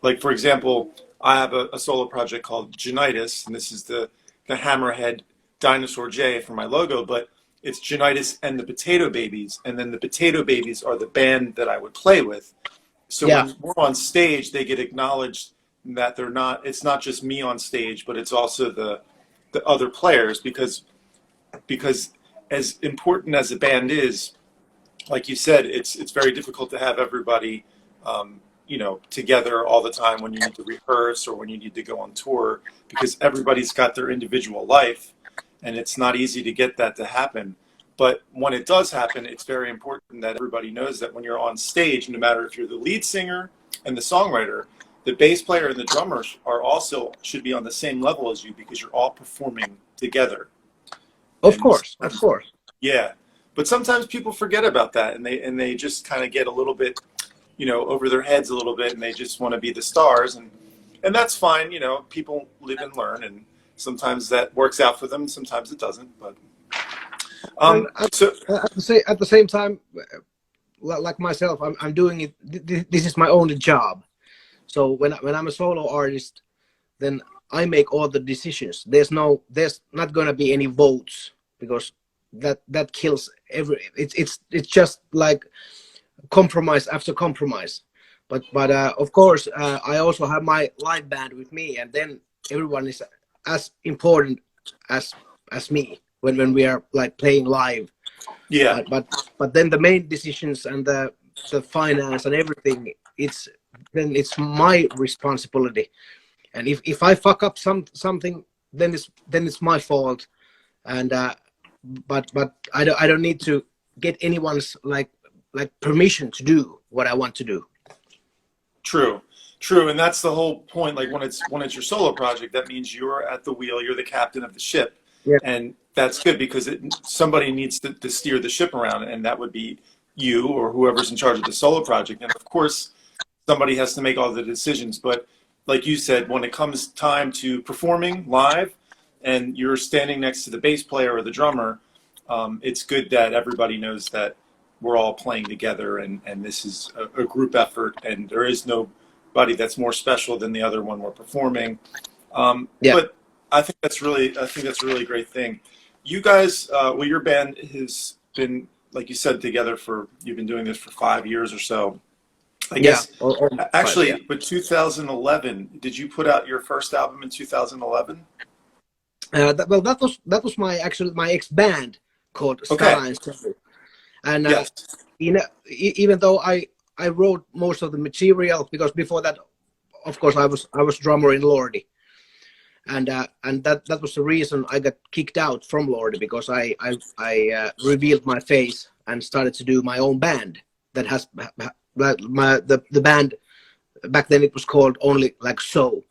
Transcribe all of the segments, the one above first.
like for example, I have a solo project called Janaitis, and this is the hammerhead dinosaur J for my logo, but it's Janaitis and the Potato Babies, and then the Potato Babies are the band that I would play with. So Yeah, when we're on stage, they get acknowledged that they're not. It's not just me on stage, but it's also the other players because as important as a band is, like you said, it's very difficult to have everybody, together all the time when you need to rehearse or when you need to go on tour, because everybody's got their individual life, and it's not easy to get that to happen. But when it does happen, it's very important that everybody knows that when you're on stage, no matter if you're the lead singer and the songwriter, the bass player and the drummers are also should be on the same level as you because you're all performing together. of And course, of course. yeah, but sometimes people forget about that, and they just kind of get a little bit, over their heads a little bit, and they just want to be the stars, and that's fine. People live and learn, and sometimes that works out for them, sometimes it doesn't. But And so at the same time, like myself, I'm doing it. This is my only job. So when I'm a solo artist, then I make all the decisions. There's not gonna be any votes because that kills every. It's just like compromise after compromise. But of course, I also have my live band with me, and then everyone is as important as me when we are like playing live. yeah, But then the main decisions and the finance and everything, it's my responsibility. And if I fuck up something, then it's my fault. And but I don't need to get anyone's like permission to do what I want to do. true, and that's the whole point. Like when it's your solo project, that means you're at the wheel, you're the captain of the ship, Yeah, and that's good because somebody needs to steer the ship around, and that would be you or whoever's in charge of the solo project. And of course, somebody has to make all the decisions. But like you said, when it comes time to performing live, and you're standing next to the bass player or the drummer, it's good that everybody knows that we're all playing together, and this is a group effort, and there is nobody that's more special than the other when we're performing. yeah, But I think that's a really great thing. You guys, your band has been, like you said, together you've been doing this for 5 years or so. I yeah. guess Or five, actually, yeah. but 2011, did you put out your first album in 2011? That was my ex band called Okay. Stala and Stella. And Yes. even though I wrote most of the material, because before that, of course, I was drummer in Lordi, and that was the reason I got kicked out from Lordi, because I revealed my face and started to do my own band that has the band back then, it was called only like so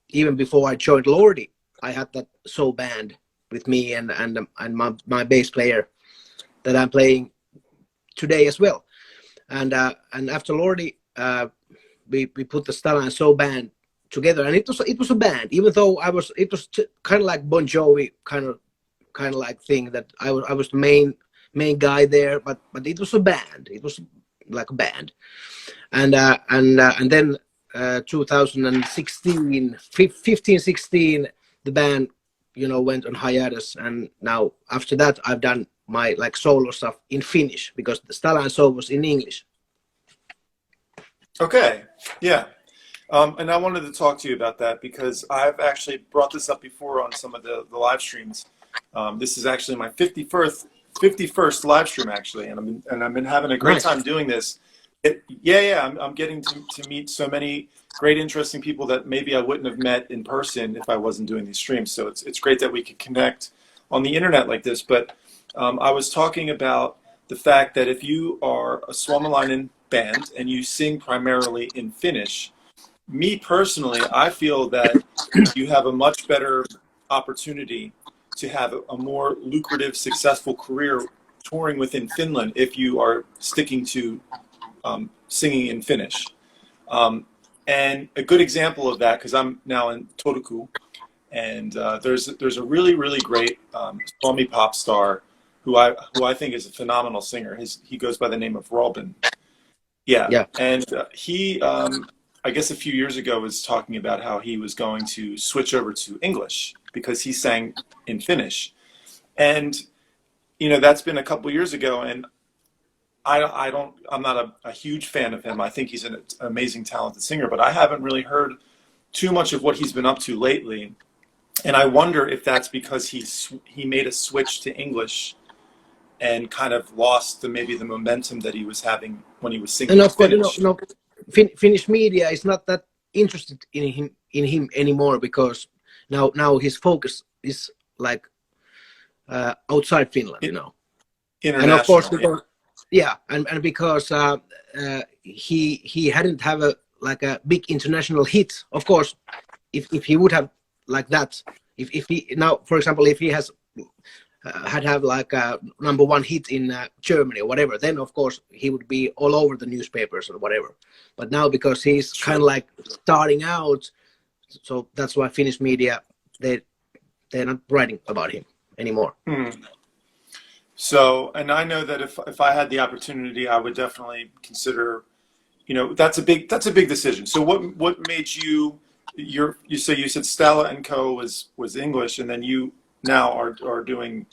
even before I joined Lordi, I had that band with me and my bass player that I'm playing today as well. And after Lordi, we put the Stella and band together, and it was a band. Even though it was kind of like Bon Jovi kind of like thing, that I was the main guy there, but it was a band. It was like a band, and then 2016, 15, 16, the band went on hiatus, and now after that I've done my like solo stuff in Finnish, because the Stella and was in English. Okay. Yeah. And I wanted to talk to you about that because I've actually brought this up before on some of the live streams. This is actually my 51st live stream, actually, and I've been having a great Nice. time doing this. Yeah. I'm getting to meet so many great, interesting people that maybe I wouldn't have met in person if I wasn't doing these streams. So it's great that we could connect on the internet like this. But I was talking about the fact that if you are a Suomalainen band and you sing primarily in Finnish, me personally, I feel that you have a much better opportunity to have a more lucrative, successful career touring within Finland if you are sticking to singing in Finnish. And a good example of that, because I'm now in Turku, and there's a really, really great Suomi pop star who I think is a phenomenal singer. He goes by the name of Robin. Yeah, Yeah. and I guess a few years ago, was talking about how he was going to switch over to English because he sang in Finnish. And, that's been a couple years ago. And I'm not a huge fan of him. I think he's an amazing, talented singer, but I haven't really heard too much of what he's been up to lately. And I wonder if that's because he made a switch to English and kind of lost maybe the momentum that he was having when he was singing And in of course, Finnish. Finnish media is not that interested in him anymore, because now his focus is like outside Finland, and of course International, yeah. because and because he hadn't have a big international hit. Of course, if he would have like that, if he now, for example, if he has have like a #1 hit in Germany or whatever, then of course he would be all over the newspapers or whatever. But now, because he's kind of like starting out, so that's why Finnish media, they're not writing about him anymore. So, and I know that if I had the opportunity, I would definitely consider, that's a big decision. So what made you said Stella and Co was English, and then you now are doing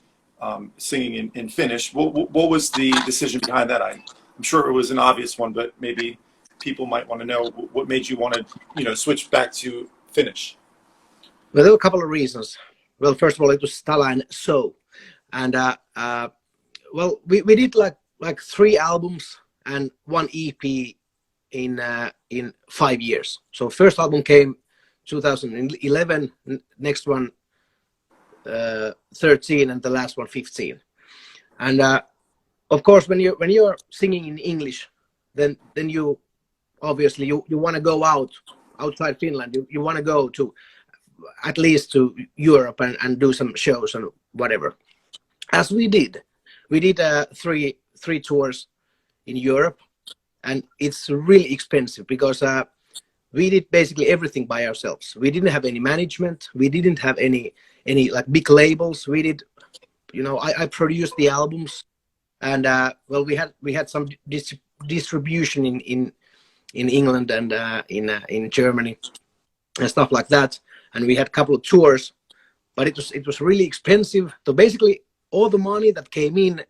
singing in Finnish. What was the decision behind that? I'm sure it was an obvious one, but maybe people might want to know what made you want to switch back to Finnish. Well, there were a couple of reasons. Well, first of all, it was Stella and So, and well, we did like 3 albums and 1 EP in 5 years. So first album came 2011, next one 13, and the last one 15. And of course, when you're singing in English, then you obviously you want to go outside Finland. You want to go to at least to Europe and do some shows and whatever. As we did 3 tours in Europe, and it's really expensive because we did basically everything by ourselves. We didn't have any management. We didn't have any like big labels. We did, I produced the albums, and well, we had some distribution in England and in Germany and stuff like that. And we had a couple of tours, but it was really expensive. So basically, all the money that came in,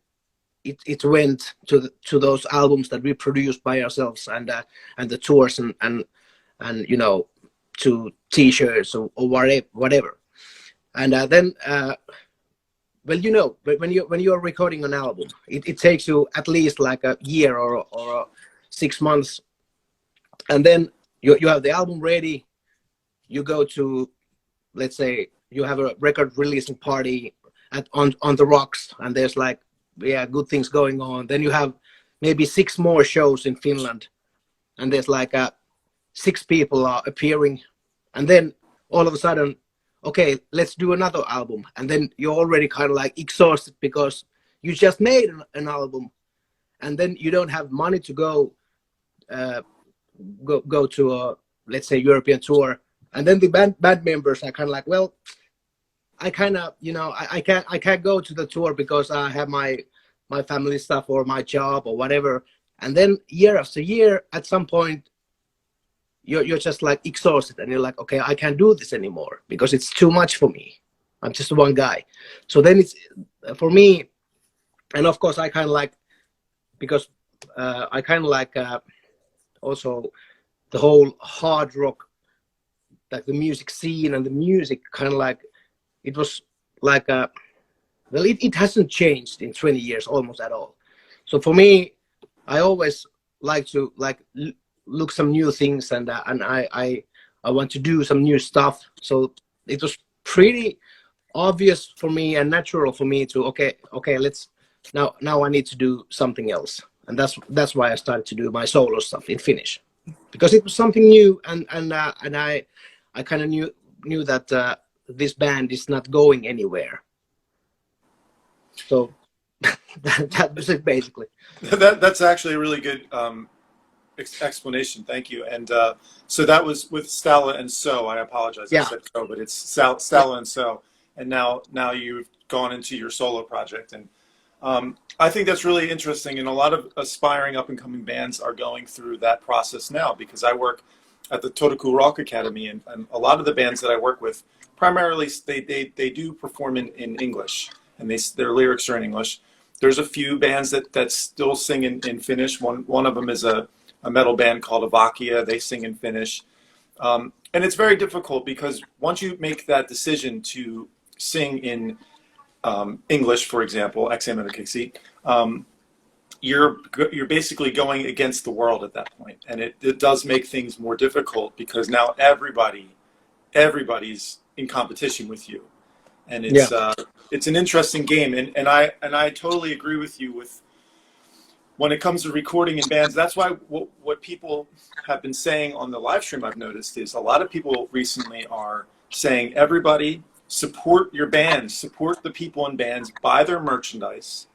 it went to those albums that we produced by ourselves, and the tours and to T-shirts or whatever. And then well, when you're recording an album, it takes you at least like a year or 6 months, and then you have the album ready. You go to, let's say, you have a record releasing party on the Rocks, and there's like good things going on. Then you have maybe 6 more shows in Finland, and there's like 6 people are appearing, and then all of a sudden, okay, let's do another album, and then you're already kind of like exhausted because you just made an album, and then you don't have money to go to a, let's say, European tour, and then the band members are kind of like, well, I kind of, I can't go to the tour because I have my family stuff or my job or whatever. And then year after year, at some point, you're just like exhausted, and you're like, okay, I can't do this anymore because it's too much for me. I'm just one guy. So then it's for me, and of course I kind of like, because I kind of like also the whole hard rock, like the music scene and the music kind of like, it was like well, it hasn't changed in 20 years almost at all. So for me, I always like to look some new things, and I want to do some new stuff. So it was pretty obvious for me and natural for me to okay, let's now I need to do something else, and that's why I started to do my solo stuff in Finnish, because it was something new, and I kind of knew that this band is not going anywhere. So that was it basically. That's actually a really good explanation. Thank you. And so that was with Stella and So. I apologize. Yeah. I said So, but it's Stella and So. And now you've gone into your solo project, and I think that's really interesting. And a lot of aspiring up and coming bands are going through that process now, because I work at the Totoku Rock Academy, and a lot of the bands that I work with, primarily they do perform in English, and their lyrics are in English. There's a few bands that still sing in Finnish. One of them is a metal band called Avakia. They sing in Finnish. And it's very difficult because once you make that decision to sing in English, for example, you're basically going against the world at that point, and it does make things more difficult because now everybody's in competition with you, and it's an interesting game, and I totally agree with you with when it comes to recording in bands. That's why what people have been saying on the live stream, I've noticed, is a lot of people recently are saying, everybody support your bands, support the people in bands, buy their merchandise,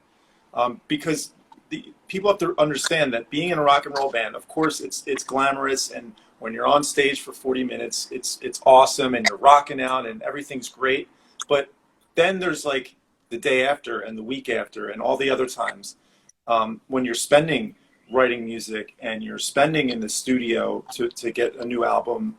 because the people have to understand that being in a rock and roll band, of course, it's glamorous, and when you're on stage for 40 minutes, it's awesome, and you're rocking out, and everything's great. But then there's like the day after, and the week after, and all the other times when you're spending writing music, and you're spending in the studio to get a new album,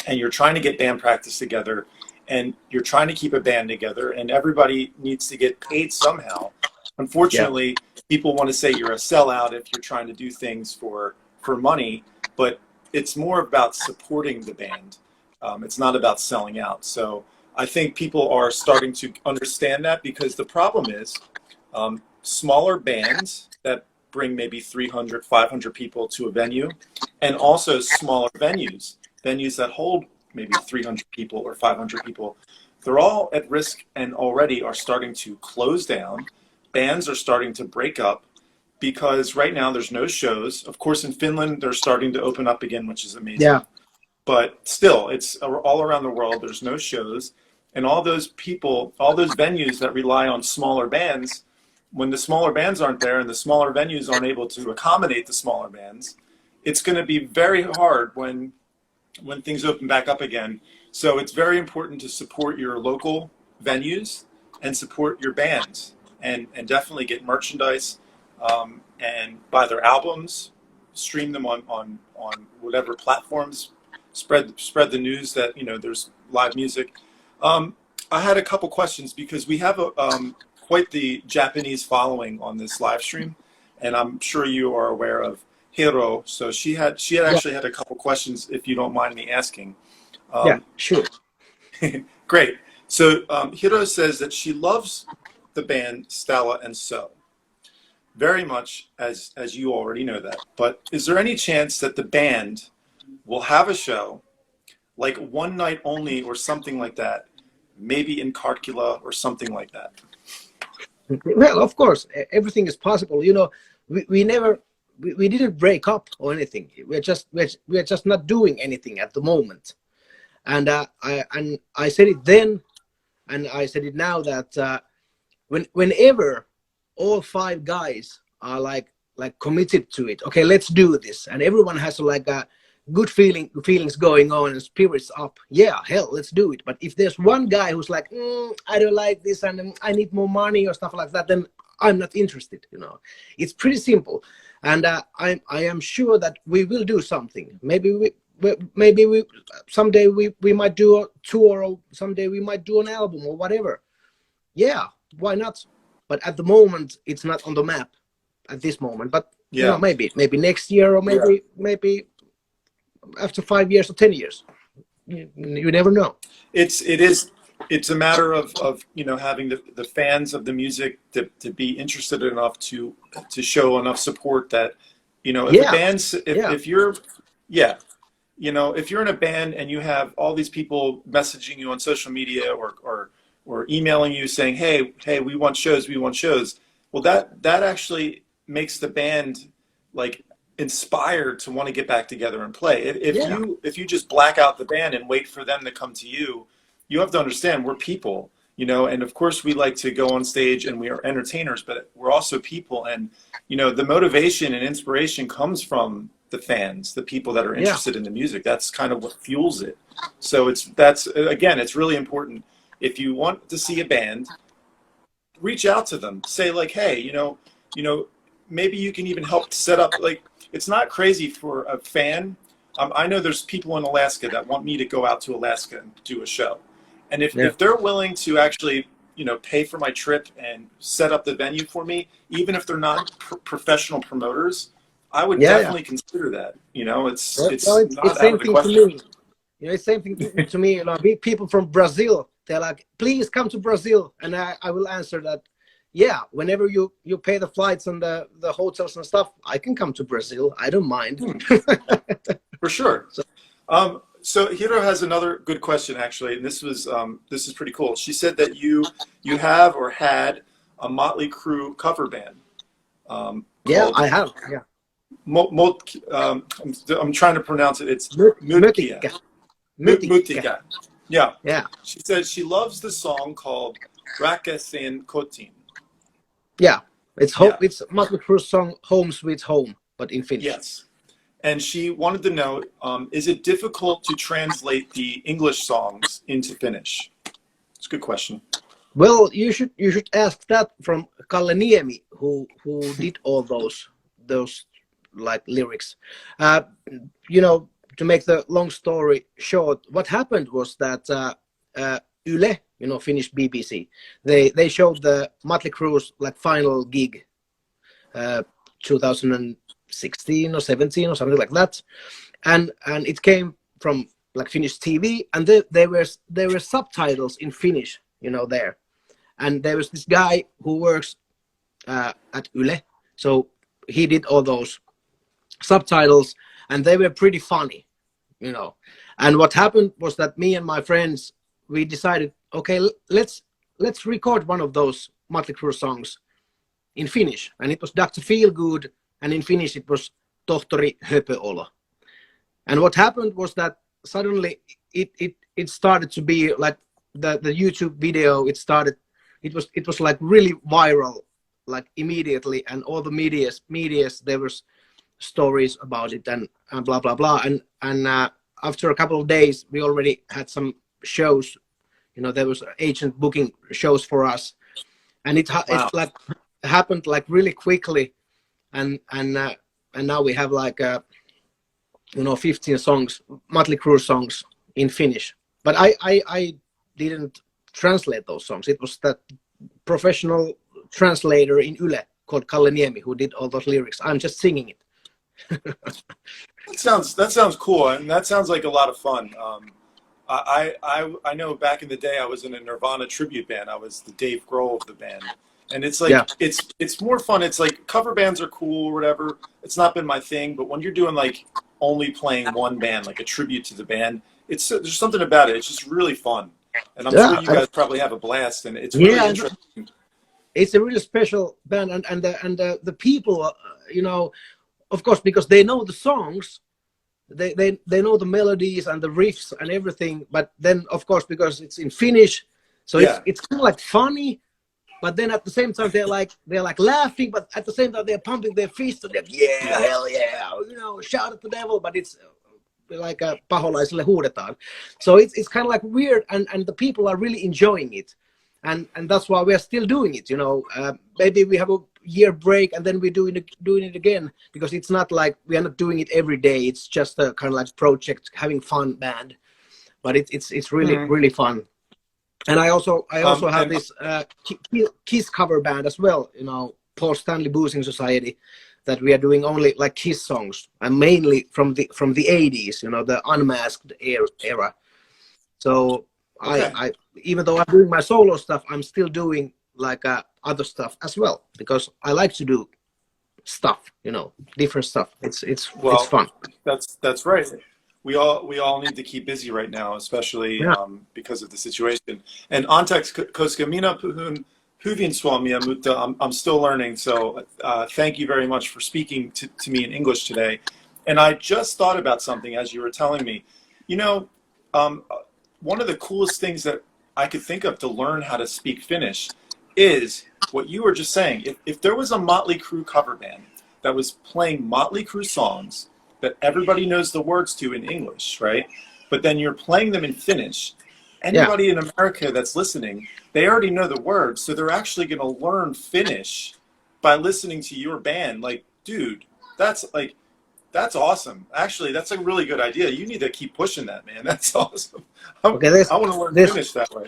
and you're trying to get band practice together, and you're trying to keep a band together, and everybody needs to get paid somehow. Unfortunately, people want to say you're a sellout if you're trying to do things for money, but it's more about supporting the band. It's not about selling out. So I think people are starting to understand that, because the problem is smaller bands that bring maybe 300, 500 people to a venue, and also smaller venues that hold maybe 300 people or 500 people, they're all at risk and already are starting to close down. Bands are starting to break up because right now there's no shows. Of course, in Finland, they're starting to open up again, which is amazing. Yeah. But still, it's all around the world. There's no shows. And all those people, all those venues that rely on smaller bands, when the smaller bands aren't there and the smaller venues aren't able to accommodate the smaller bands, it's going to be very hard when things open back up again. So it's very important to support your local venues and support your bands, and definitely get merchandise, and buy their albums, stream them on whatever platforms, spread the news that there's live music. I had a couple questions because we have quite the Japanese following on this live stream, and I'm sure you are aware of Hiro. So she had actually had a couple questions, if you don't mind me asking. Yeah, sure. Great. So Hiro says that she loves the band Stala and So very much, as you already know that. But is there any chance that the band will have a show, like one night only or something like that, maybe in Karkkila or something like that? Well, of course, everything is possible. We never, we didn't break up or anything. We're just not doing anything at the moment. And I said it then, and I said it now, that whenever all 5 guys are like committed to it, okay, let's do this, and everyone has like a good feelings going on and spirits up, yeah, hell, let's do it. But if there's one guy who's like, I don't like this and I need more money or stuff like that, then I'm not interested. It's pretty simple. And I am sure that we will do something. Maybe we someday we might do a tour, or someday we might do an album or whatever. Yeah, why not? But at the moment, it's not on the map at this moment. But maybe next year, or maybe after 5 years or 10 years. You never know. It's a matter of having the fans of the music to be interested enough to show enough support that if you're in a band and you have all these people messaging you on social media or emailing you saying, hey, we want shows, well, that actually makes the band like inspired to want to get back together and play. If you just black out the band and wait for them to come to you, you have to understand we're people, and of course we like to go on stage and we are entertainers, but we're also people, and the motivation and inspiration comes from the fans, the people that are interested in the music. That's kind of what fuels it. So it's really important. If you want to see a band, reach out to them, say like, hey, maybe you can even help set up, like, it's not crazy for a fan I know there's people in Alaska that want me to go out to Alaska and do a show. And Yeah. if they're willing to actually, pay for my trip and set up the venue for me, even if they're not professional promoters, I would definitely consider that. It's it's not out same of the thing to question. me. It's same thing to me. People from Brazil, they're like, please come to Brazil, and I will answer that. Yeah, whenever you pay the flights and the hotels and stuff, I can come to Brazil. I don't mind. For sure. So Hiro has another good question, actually, and this is pretty cool. She said that you have or had a Motley Crue cover band. Yeah, I have. Yeah. I'm trying to pronounce it. It's Mötica. Mutika. Yeah. Yeah. She says she loves the song called Rakesen Kotin. Yeah. It's Motley Crue's song "Home Sweet Home," but in Finnish. Yes. And she wanted to know, is it difficult to translate the English songs into Finnish? It's a good question. Well, you should ask that from Kalle Niemi, who did all those like lyrics. To make the long story short, what happened was that Yle, Finnish BBC, they showed the Motley Crue's like final gig, 2016 or 17 or something like that, and it came from like Finnish TV, and there were subtitles in Finnish, there, and there was this guy who works at Yle, so he did all those subtitles, and they were pretty funny, and what happened was that me and my friends, we decided, okay, let's record one of those Motley Crue songs in Finnish, and it was Dr. Feelgood, and in Finnish it was Tohtori Höpöolo. And what happened was that suddenly it started to be like the YouTube video. It was like really viral, like immediately, and all the medias there was stories about it and blah blah blah, and after a couple of days we already had some shows. There was agent booking shows for us, and it like happened like really quickly, and now we have like 15 songs, Motley Crue songs in Finnish. But I didn't translate those songs. It was that professional translator in Yle called Kalle Niemi who did all those lyrics. I'm just singing it. That sounds cool, and that sounds like a lot of fun. I know back in the day I was in a Nirvana tribute band. I was the Dave Grohl of the band, and it's like it's more fun. It's like cover bands are cool or whatever. It's not been my thing, but when you're doing like only playing one band, like a tribute to the band, there's something about it. It's just really fun, and I'm sure you guys probably have a blast, and it's really interesting. It's a really special band, and the people, of course, because they know the songs. They know the melodies and the riffs and everything, but then of course because it's in Finnish, so it's kind of like funny, but then at the same time they're like laughing, but at the same time they're pumping their fists and they're like, hell yeah, shout at the devil, but it's like a paholaisille huudetaan. So it's kind of like weird, and the people are really enjoying it, and that's why we are still doing it. Maybe we have a year break and then we're doing it again, because it's not like we are not doing it every day. It's just a kind of like project, having fun band, but it's really really fun. And I also have this Kiss cover band as well, Paul Stanley Boozing Society, that we are doing only like Kiss songs, and mainly from the 80s, the Unmasked era. So I even though I'm doing my solo stuff, I'm still doing like other stuff as well, because I like to do stuff, different stuff. It's fun. That's right. We all need to keep busy right now, especially because of the situation. And anteeksi, koska minä puhun hyvin suomea, mutta I'm still learning. So thank you very much for speaking to me in English today. And I just thought about something as you were telling me. One of the coolest things that I could think of to learn how to speak Finnish is what you were just saying. If there was a Motley Crue cover band that was playing Motley Crue songs that everybody knows the words to in English, right? But then you're playing them in Finnish, anybody in America that's listening, they already know the words, so they're actually going to learn Finnish by listening to your band. Like, dude, that's That's awesome. Actually, that's a really good idea. You need to keep pushing that, man. That's awesome. I Okay, want to learn there's Finnish that way.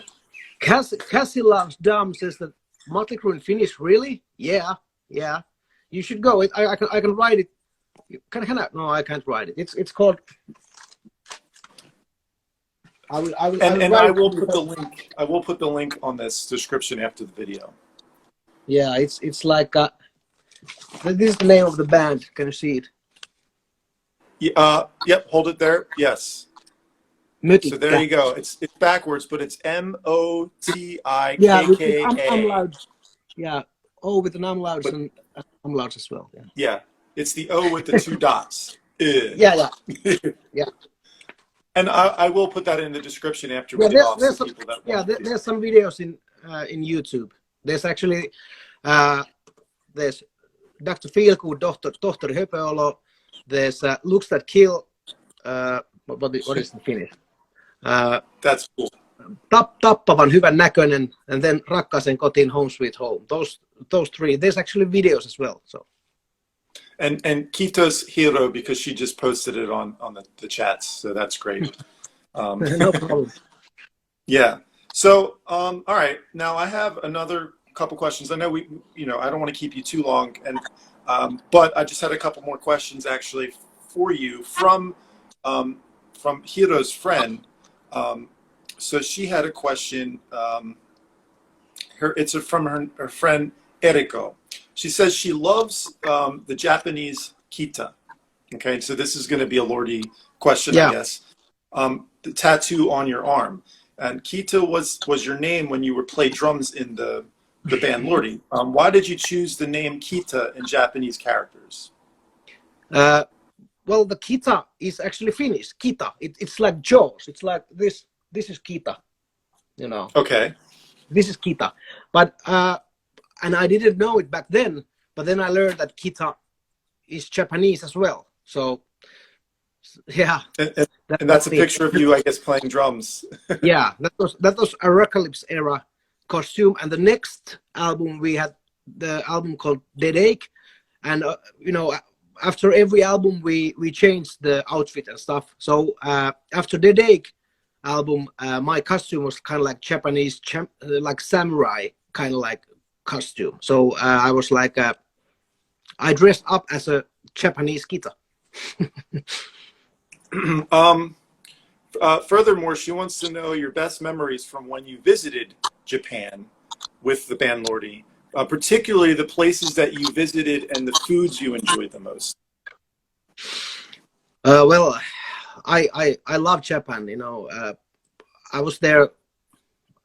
Cassie loves Dom says that Motley Crue in Finnish, really? Yeah, yeah. You should go. I can write it. Can I? No, I can't write it. It's called. I will And write I it. will put the link. I will put the link on this description after the video. Yeah, it's like this is the name of the band. Can you see it? Yep. Hold it there. Yes. Mötikkä. So there you go. It's backwards, but it's Motikka. Yeah, with umlauts. Yeah, O with an umlauts and umlauts as well. Yeah. Yeah, it's the O with the two dots. Yeah. Yeah. And I will put that in the description after we get off. So people that there's some videos in YouTube. There's actually there's Dr. Feelgood, Tohtori Höpöolo. There's Looks That Kill. What is the Finnish? That's cool. Tappavan hyvän näköinen, and then Rakkaaseen kotiin, Home Sweet Home. Those three. There's actually videos as well. So. And Kito's hero because she just posted it on the chats, so that's great. No problem. Yeah. So all right. Now I have another couple questions. I know I don't want to keep you too long, and but I just had a couple more questions actually for you from Hiro's friend. So she had a question. It's from her friend Eriko. She says she loves the Japanese kita. Okay, so this is going to be a Lordi question, I guess. The tattoo on your arm, and kita was your name when you play drums in the band Lordi. Why did you choose the name kita in Japanese characters? Well, the kita is actually Finnish. Kita. It's like Jaws. It's like this. This is kita. Okay. This is kita. But and I didn't know it back then. But then I learned that kita is Japanese as well. So yeah. And that's a picture of you, I guess, playing drums. Yeah, that was a Rockalypse era costume. And the next album we had the album called Dead Ache, and after every album we changed the outfit and stuff. So after the Dead Ache album, my costume was kind of like Japanese, like samurai kind of like costume. So I was like, I dressed up as a Japanese kita. Furthermore, she wants to know your best memories from when you visited Japan with the band Lordi, particularly the places that you visited and the foods you enjoyed the most. Well, I love Japan. I was there,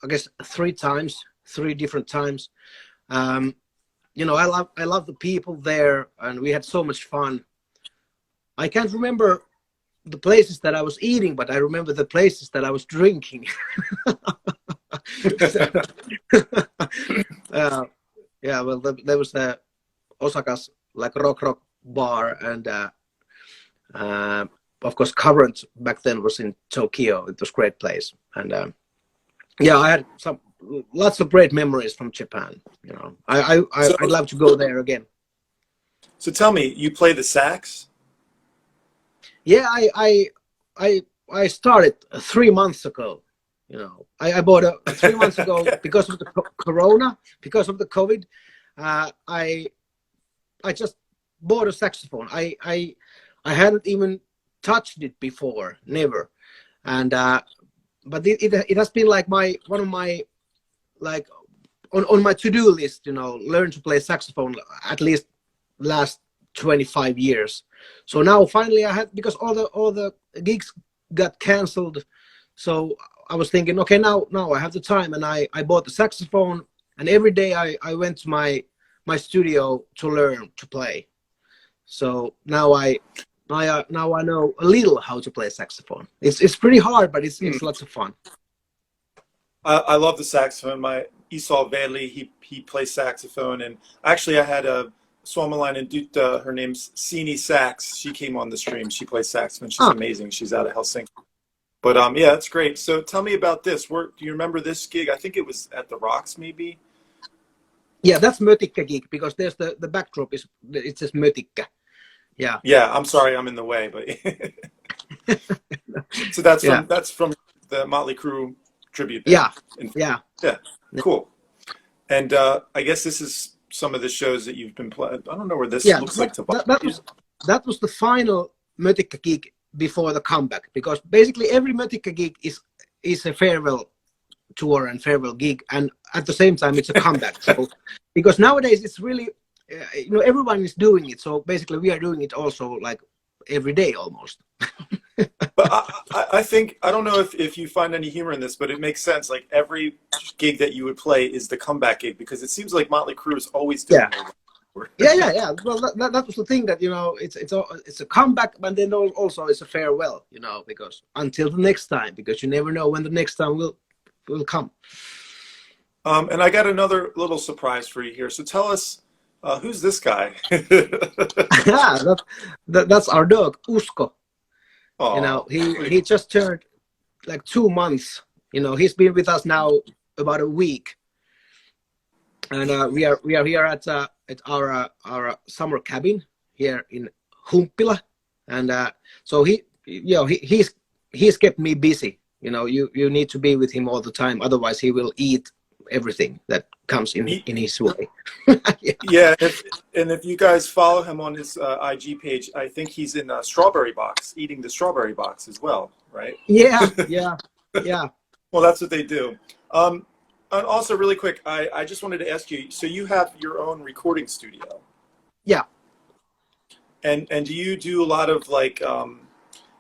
I guess, 3 different times. I love the people there, and we had so much fun. I can't remember the places that I was eating, but I remember the places that I was drinking. Yeah, well, there was the Osaka's like rock bar, and of course, Current back then was in Tokyo. It was a great place, and yeah, I had lots of great memories from Japan. I'd love to go there again. So tell me, you play the sax? Yeah, I started 3 months ago. I bought 3 months ago because of the Corona, because of the COVID. I just bought a saxophone. I hadn't even touched it before, never. And but it has been like one of my like on my to-do list. Learn to play saxophone at least last 25 years. So now finally I had, because all the gigs got canceled. So I was thinking, okay, now I have the time, and I bought the saxophone, and every day I went to my studio to learn to play. So now I know a little how to play saxophone. It's pretty hard, but it's lots of fun. I love the saxophone. My Esau Veli, he plays saxophone, and actually I had a Suomalainen Dutta, her name's Sini Sax. She came on the stream. She plays saxophone. She's amazing. She's out of Helsinki. But yeah, that's great. So tell me about this. Do you remember this gig? I think it was at the Rocks, maybe. Yeah, that's Mötikkä gig, because there's the backdrop it says Mötikkä. Yeah, Yeah, I'm sorry, I'm in the way, but so that's yeah, from the Motley Crue tribute band. yeah, yeah. Yeah, cool. And I guess this is some of the shows that you've been playing. I don't know where this Yeah, looks like to that was the final Mötica gig before the comeback, because basically every Mötica gig is a farewell tour and farewell gig, and at the same time it's a comeback. So because nowadays it's really everyone is doing it, so basically we are doing it also like every day almost. But I think I don't know if you find any humor in this, but it makes sense. Like every gig that you would play is the comeback gig because it seems like Motley Crue is always doing Yeah. Well, that was the thing, that it's a comeback, but then also it's a farewell, because until the next time, because you never know when the next time will come. And I got another little surprise for you here. So tell us, who's this guy? Yeah, that's our dog Usko. Oh, He just turned like 2 months. He's been with us now about a week, and we are here at our summer cabin here in Humpila, and so he's kept me busy. You need to be with him all the time, otherwise he will eat everything that comes in his way. Yeah, if you guys follow him on his IG page, I think he's in a strawberry box, eating the strawberry box as well, right? Yeah. Well, that's what they do. And also, really quick, I just wanted to ask you. So you have your own recording studio. Yeah. And do you do a lot of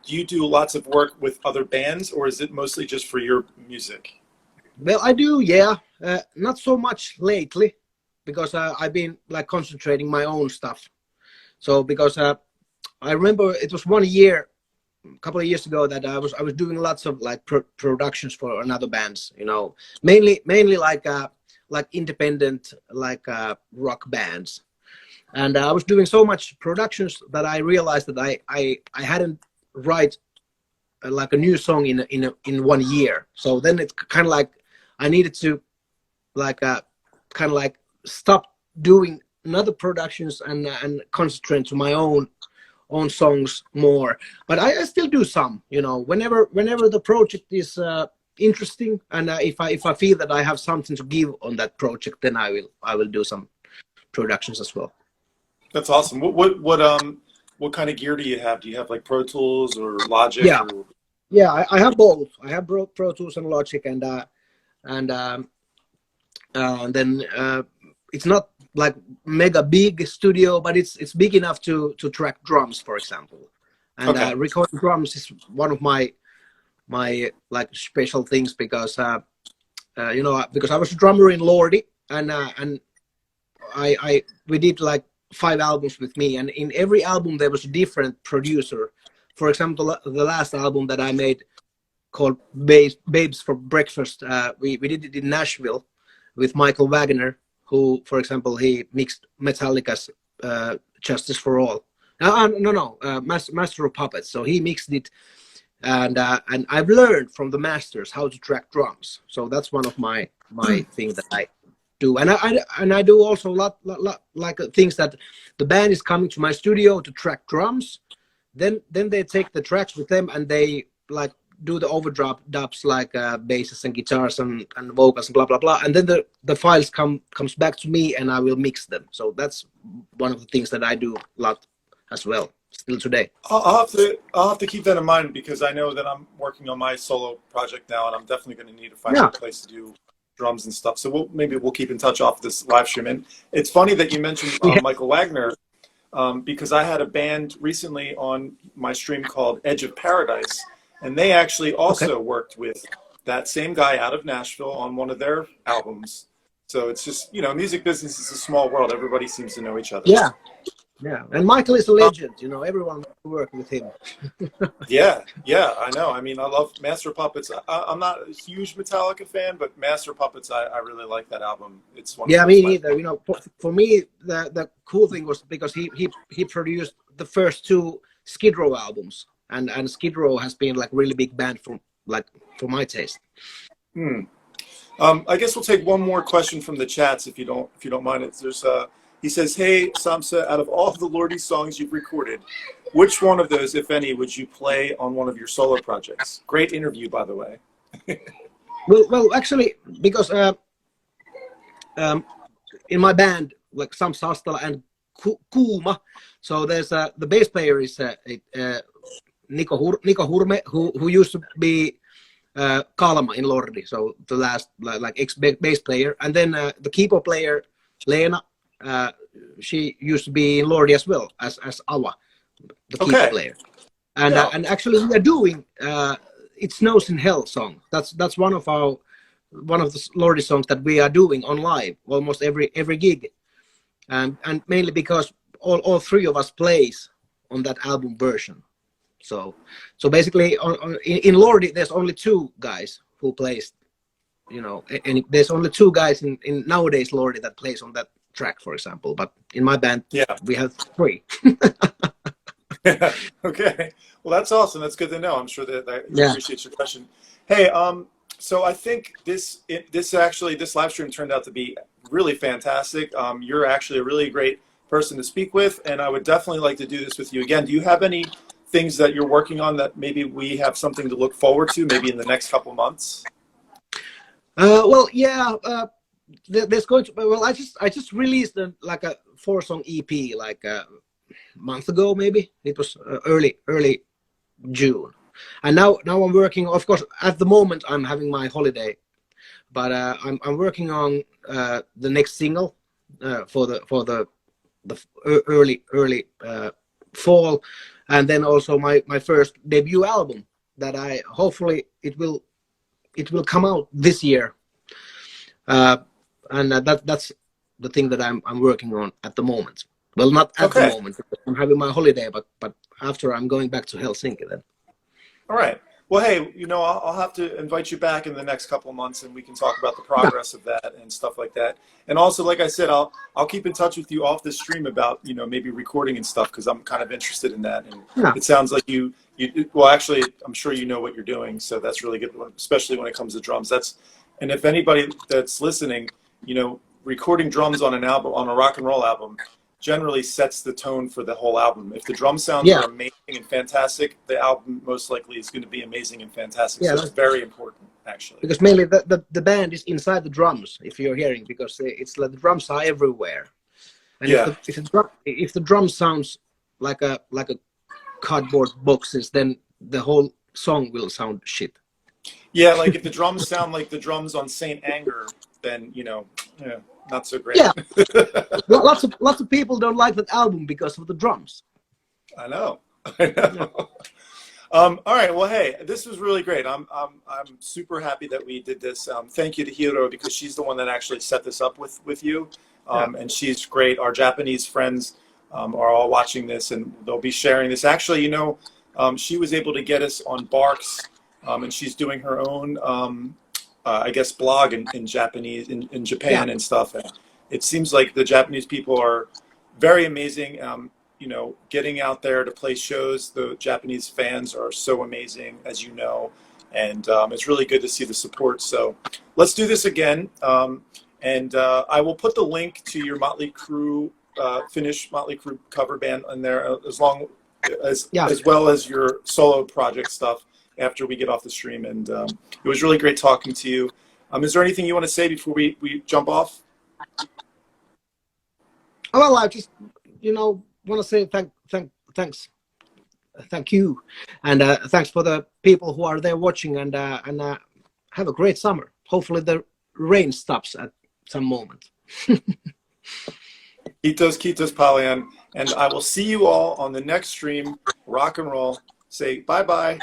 do you do lots of work with other bands, or is it mostly just for your music? Well, I do, yeah. Not so much lately, because I've been like concentrating my own stuff. So because I remember it was 1 year, a couple of years ago, that I was doing lots of like productions for another bands. Mainly like independent rock bands, and I was doing so much productions that I realized that I hadn't write like a new song in 1 year. So then it's kind of like I needed to kind of like stop doing another productions and concentrate to my own songs more. But I still do some, whenever the project is interesting, and if I feel that I have something to give on that project, then I will do some productions as well. That's awesome. What kind of gear do you have? Do you have like Pro Tools or Logic? Yeah. Yeah, I have both. I have Pro Tools and Logic, and then it's not like mega big studio, but it's big enough to track drums, for example. And recording drums is one of my like special things, because because I was a drummer in Lordi, and we did like 5 albums with me, and in every album there was a different producer. For example, the last album that I made, called Babes for Breakfast, we did it in Nashville with Michael Wagner, who, for example, he mixed Metallica's Justice for All. Master of Puppets. So he mixed it, and I've learned from the masters how to track drums. So that's one of my things that I do, and I do also a lot like things that the band is coming to my studio to track drums. Then they take the tracks with them, and they like do the overdubs, like basses and guitars and vocals and blah blah blah, and then the files comes back to me, and I will mix them. So that's one of the things that I do a lot as well still today. I'll have to keep that in mind, because I know that I'm working on my solo project now, and I'm definitely going to need to find a place to do drums and stuff. So maybe we'll keep in touch off this live stream. And it's funny that you mentioned Michael Wagner. Because I had a band recently on my stream called Edge of Paradise, and they actually also worked with that same guy out of Nashville on one of their albums. So it's just, music business is a small world. Everybody seems to know each other. Yeah. And Michael is a legend. Everyone wants to work with him. Yeah, I know. I mean, I love Master of Puppets. I'm not a huge Metallica fan, but Master of Puppets, I really like that album. It's one. Yeah, me neither. For me, the cool thing was because he produced the first 2 Skid Row albums, and Skid Row has been like really big band for my taste. I guess we'll take one more question from the chats if you don't mind. There's He says, "Hey, Sampsa, out of all the Lordi songs you've recorded, which one of those, if any, would you play on one of your solo projects?" Great interview, by the way. Well, actually, because in my band, like Sampsa Astala and Kuuma, so there's the bass player is Nico Hurme, who used to be Kalma in Lordi, so the last like ex bass player, and then the keyboard player Leena, she used to be in Lordi as well as Awa, the keyboard player, and and actually we are doing "It Snows in Hell" song. That's one of the Lordi songs that we are doing on live almost every gig, and mainly because all three of us plays on that album version. So basically, in Lordi, there's only two guys who plays, you know, and there's only two guys in nowadays Lordi that plays on that track, for example. But in my band, we have three. Okay, well, that's awesome. That's good to know. I'm sure that appreciates your question. Hey, so I think this live stream turned out to be really fantastic. You're actually a really great person to speak with, and I would definitely like to do this with you again. Do you have any things that you're working on that maybe we have something to look forward to, maybe in the next couple months? Well, yeah. There's going to. Well, I just released like a 4-song EP like a month ago, maybe it was early June, and now I'm working. Of course, at the moment I'm having my holiday, but I'm working on the next single for the early fall, and then also my first debut album that I hopefully it will come out this year, and that's the thing that I'm working on at the moment. Well, not at the moment, because I'm having my holiday, but after I'm going back to Helsinki then. All right. Well, hey, you know, I'll have to invite you back in the next couple of months, and we can talk about the progress of that and stuff like that. And also, like I said, I'll keep in touch with you off the stream about, you know, maybe recording and stuff, because I'm kind of interested in that. And it sounds like you well, actually, I'm sure you know what you're doing, so that's really good, especially when it comes to drums. And if anybody that's listening, you know, recording drums on an album, on a rock and roll album, generally sets the tone for the whole album. If the drum sounds are amazing and fantastic, the album most likely is going to be amazing and fantastic. So it's very important, actually. Because mainly the band is inside the drums, if you're hearing, because it's like the drums are everywhere. And if the drum sounds like a cardboard boxes, then the whole song will sound shit. Yeah, like if the drums sound like the drums on Saint Anger, then, you know, not so great. Yeah, lots of people don't like that album because of the drums. I know. All right. Well, hey, this was really great. I'm super happy that we did this. Thank you to Hiro, because she's the one that actually set this up with you, and she's great. Our Japanese friends are all watching this, and they'll be sharing this. Actually, you know, she was able to get us on Barks, and she's doing her own. I guess blog in Japanese in Japan and stuff. And it seems like the Japanese people are very amazing. You know, getting out there to play shows. The Japanese fans are so amazing, as you know, and it's really good to see the support. So let's do this again. And I will put the link to your Motley Crue, Finnish Motley Crue cover band in there, as well as your solo project stuff, after we get off the stream. And it was really great talking to you. Is there anything you want to say before we jump off? Well, I just, you know, want to say thank you, and thanks for the people who are there watching, and have a great summer. Hopefully the rain stops at some moment. Kitos, Palian, and I will see you all on the next stream. Rock and roll. Say bye-bye.